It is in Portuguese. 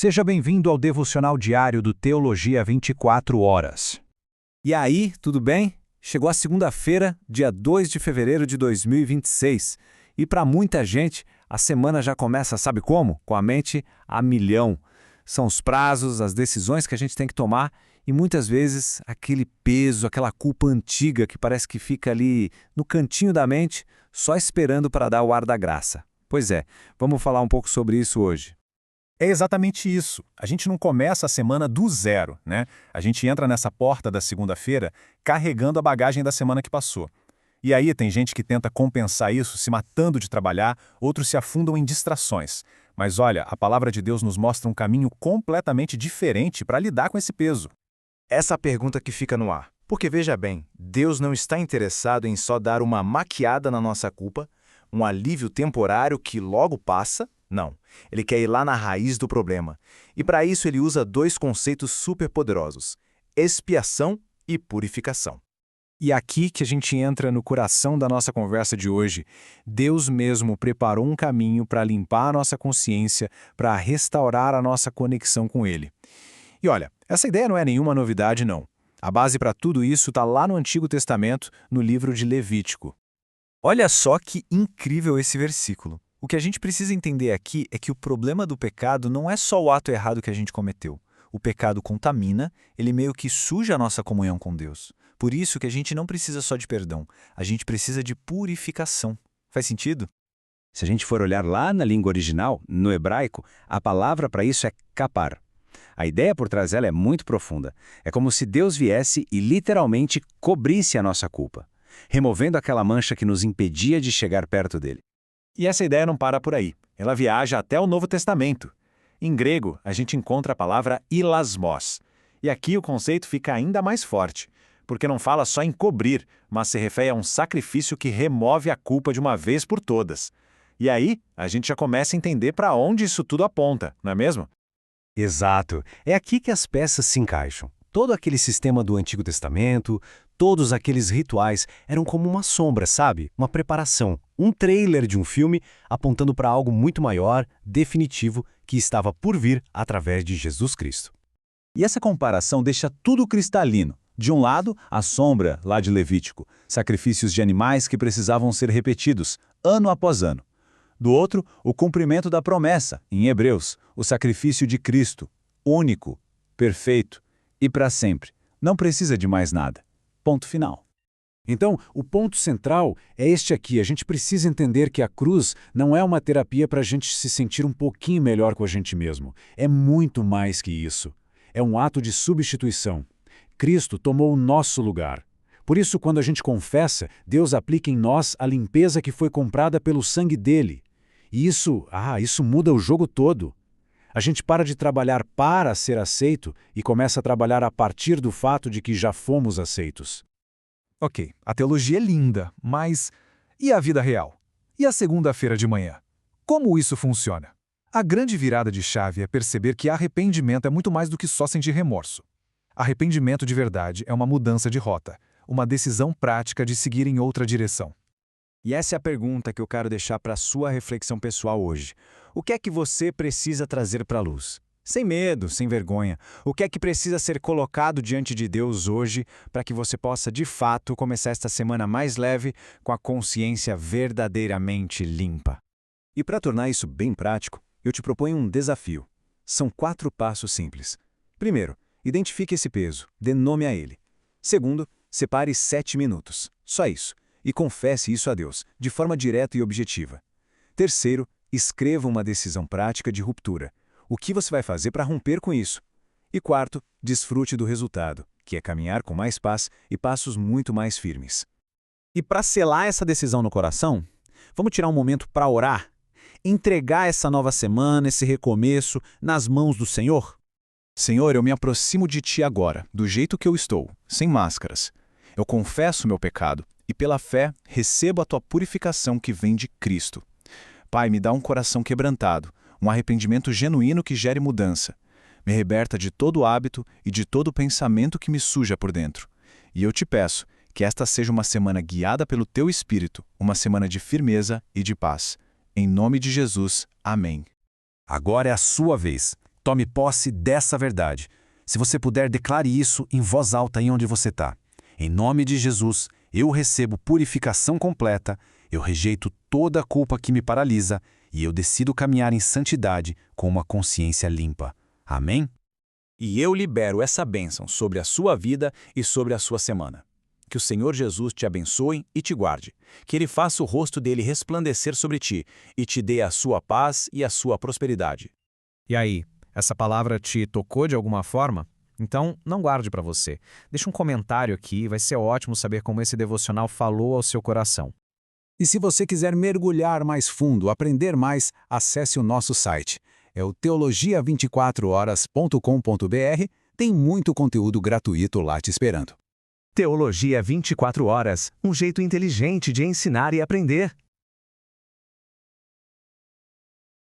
Seja bem-vindo ao devocional diário do Teologia 24 Horas. E aí, tudo bem? Chegou a segunda-feira, dia 2 de fevereiro de 2026. E para muita gente, a semana já começa, sabe como? Com a mente a milhão. São os prazos, as decisões que a gente tem que tomar e muitas vezes aquele peso, aquela culpa antiga que parece que fica ali no cantinho da mente, só esperando para dar o ar da graça. Pois é, vamos falar um pouco sobre isso hoje. É exatamente isso. A gente não começa a semana do zero, né? A gente entra nessa porta da segunda-feira carregando a bagagem da semana que passou. E aí tem gente que tenta compensar isso se matando de trabalhar, outros se afundam em distrações. Mas olha, a palavra de Deus nos mostra um caminho completamente diferente para lidar com esse peso. Essa pergunta que fica no ar. Porque veja bem, Deus não está interessado em só dar uma maquiada na nossa culpa, um alívio temporário que logo passa. Não, ele quer ir lá na raiz do problema. E para isso ele usa dois conceitos superpoderosos: expiação e purificação. E aqui que a gente entra no coração da nossa conversa de hoje. Deus mesmo preparou um caminho para limpar a nossa consciência, para restaurar a nossa conexão com Ele. E olha, essa ideia não é nenhuma novidade, não. A base para tudo isso está lá no Antigo Testamento, no livro de Levítico. Olha só que incrível esse versículo. O que a gente precisa entender aqui é que o problema do pecado não é só o ato errado que a gente cometeu. O pecado contamina, ele meio que suja a nossa comunhão com Deus. Por isso que a gente não precisa só de perdão, a gente precisa de purificação. Faz sentido? Se a gente for olhar lá na língua original, no hebraico, a palavra para isso é kapar. A ideia por trás dela é muito profunda. É como se Deus viesse e literalmente cobrisse a nossa culpa, removendo aquela mancha que nos impedia de chegar perto dele. E essa ideia não para por aí. Ela viaja até o Novo Testamento. Em grego, a gente encontra a palavra hilasmos. E aqui o conceito fica ainda mais forte, porque não fala só em cobrir, mas se refere a um sacrifício que remove a culpa de uma vez por todas. E aí, a gente já começa a entender para onde isso tudo aponta, não é mesmo? Exato. É aqui que as peças se encaixam. Todo aquele sistema do Antigo Testamento, todos aqueles rituais eram como uma sombra, sabe? Uma preparação, um trailer de um filme apontando para algo muito maior, definitivo, que estava por vir através de Jesus Cristo. E essa comparação deixa tudo cristalino. De um lado, a sombra, lá de Levítico, sacrifícios de animais que precisavam ser repetidos, ano após ano. Do outro, o cumprimento da promessa, em Hebreus, o sacrifício de Cristo, único, perfeito e para sempre. Não precisa de mais nada. Ponto final. Então, o ponto central é este aqui. A gente precisa entender que a cruz não é uma terapia para a gente se sentir um pouquinho melhor com a gente mesmo. É muito mais que isso. É um ato de substituição. Cristo tomou o nosso lugar. Por isso, quando a gente confessa, Deus aplica em nós a limpeza que foi comprada pelo sangue dele. E isso muda o jogo todo. A gente para de trabalhar para ser aceito e começa a trabalhar a partir do fato de que já fomos aceitos. Ok, a teologia é linda, mas e a vida real? E a segunda-feira de manhã? Como isso funciona? A grande virada de chave é perceber que arrependimento é muito mais do que só sentir remorso. Arrependimento de verdade é uma mudança de rota, uma decisão prática de seguir em outra direção. E essa é a pergunta que eu quero deixar para a sua reflexão pessoal hoje. O que é que você precisa trazer para a luz? Sem medo, sem vergonha. O que é que precisa ser colocado diante de Deus hoje para que você possa, de fato, começar esta semana mais leve com a consciência verdadeiramente limpa? E para tornar isso bem prático, eu te proponho um desafio. São 4 passos simples. Primeiro, identifique esse peso, dê nome a ele. Segundo, separe 7 minutos. Só isso. E confesse isso a Deus, de forma direta e objetiva. Terceiro, escreva uma decisão prática de ruptura. O que você vai fazer para romper com isso? E quarto, desfrute do resultado, que é caminhar com mais paz e passos muito mais firmes. E para selar essa decisão no coração, vamos tirar um momento para orar? Entregar essa nova semana, esse recomeço, nas mãos do Senhor? Senhor, eu me aproximo de Ti agora, do jeito que eu estou, sem máscaras. Eu confesso meu pecado e, pela fé, recebo a Tua purificação que vem de Cristo. Pai, me dá um coração quebrantado, um arrependimento genuíno que gere mudança. Me liberta de todo hábito e de todo pensamento que me suja por dentro. E eu te peço que esta seja uma semana guiada pelo Teu Espírito, uma semana de firmeza e de paz. Em nome de Jesus, amém. Agora é a sua vez. Tome posse dessa verdade. Se você puder, declare isso em voz alta aí onde você está. Em nome de Jesus, eu recebo purificação completa, eu rejeito toda a culpa que me paralisa e eu decido caminhar em santidade com uma consciência limpa. Amém? E eu libero essa bênção sobre a sua vida e sobre a sua semana. Que o Senhor Jesus te abençoe e te guarde. Que Ele faça o rosto dele resplandecer sobre ti e te dê a sua paz e a sua prosperidade. E aí, essa palavra te tocou de alguma forma? Então, não guarde para você. Deixa um comentário aqui, vai ser ótimo saber como esse devocional falou ao seu coração. E se você quiser mergulhar mais fundo, aprender mais, acesse o nosso site. É o teologia24horas.com.br. Tem muito conteúdo gratuito lá te esperando. Teologia 24 horas, um jeito inteligente de ensinar e aprender.